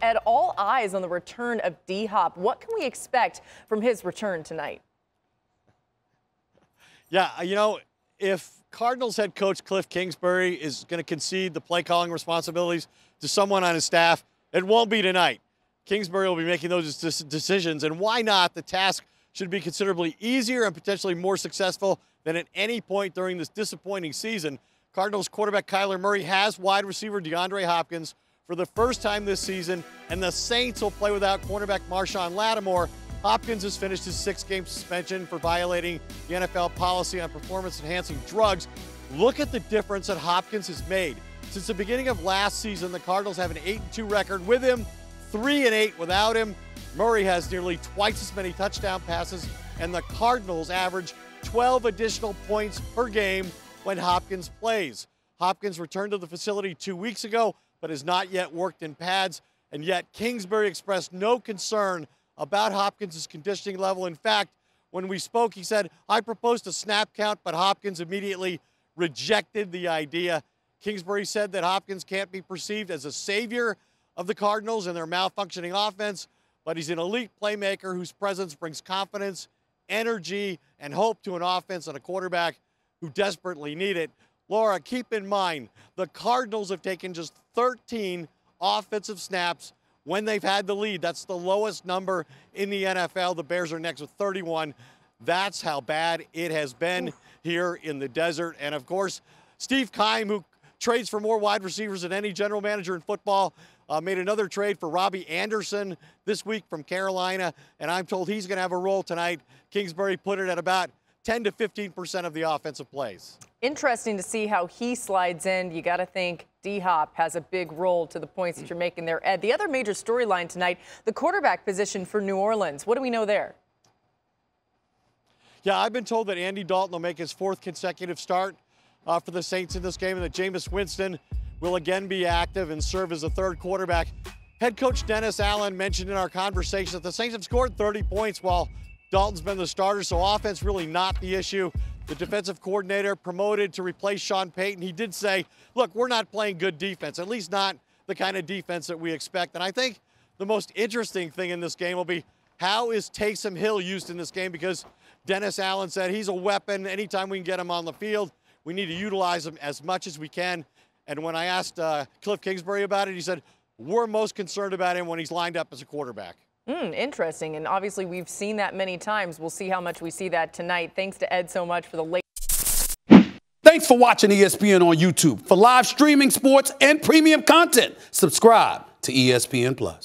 Ed, all eyes on the return of D-Hop. What can we expect from his return tonight? Yeah, if Cardinals head coach Cliff Kingsbury is going to concede the play calling responsibilities to someone on his staff, it won't be tonight. Kingsbury will be making those decisions, and why not? The task should be considerably easier and potentially more successful than at any point during this disappointing season. Cardinals quarterback Kyler Murray has wide receiver DeAndre Hopkins for the first time this season, and the Saints will play without cornerback Marshawn Lattimore. Hopkins has finished his 6-game suspension for violating the NFL policy on performance-enhancing drugs. Look at the difference that Hopkins has made. Since the beginning of last season, the Cardinals have an 8-2 record with him, 3-8 without him. Murray has nearly twice as many touchdown passes, and the Cardinals average 12 additional points per game when Hopkins plays. Hopkins returned to the facility 2 weeks ago, but has not yet worked in pads, and yet Kingsbury expressed no concern about Hopkins' conditioning level. In fact, when we spoke, he said, "I proposed a snap count, but Hopkins immediately rejected the idea." Kingsbury said that Hopkins can't be perceived as a savior of the Cardinals and their malfunctioning offense, but he's an elite playmaker whose presence brings confidence, energy, and hope to an offense and a quarterback who desperately need it. Laura, keep in mind, the Cardinals have taken just 13 offensive snaps when they've had the lead. That's the lowest number in the NFL. The Bears are next with 31. That's how bad it has been here in the desert. And, of course, Steve Keim, who trades for more wide receivers than any general manager in football, made another trade for Robbie Anderson this week from Carolina, and I'm told he's going to have a role tonight. Kingsbury put it at about 10 to 15% of the offensive plays. Interesting to see how he slides in. You got to think D-Hop has a big role to the points that you're making there, Ed. The other major storyline tonight, the quarterback position for New Orleans. What do we know there? Yeah, I've been told that Andy Dalton will make his 4th consecutive start for the Saints in this game, and that Jameis Winston will again be active and serve as a 3rd quarterback. Head coach Dennis Allen mentioned in our conversation that the Saints have scored 30 points while Dalton's been the starter, so offense really not the issue. The defensive coordinator promoted to replace Sean Payton, he did say, look, we're not playing good defense, at least not the kind of defense that we expect. And I think the most interesting thing in this game will be how is Taysom Hill used in this game, because Dennis Allen said he's a weapon. Anytime we can get him on the field, we need to utilize him as much as we can. And when I asked Cliff Kingsbury about it, he said, we're most concerned about him when he's lined up as a quarterback. Interesting. And obviously we've seen that many times. We'll see how much we see that tonight. Thanks to Ed so much for the late. Thanks for watching ESPN on YouTube. For live streaming, sports, and premium content, subscribe to ESPN+.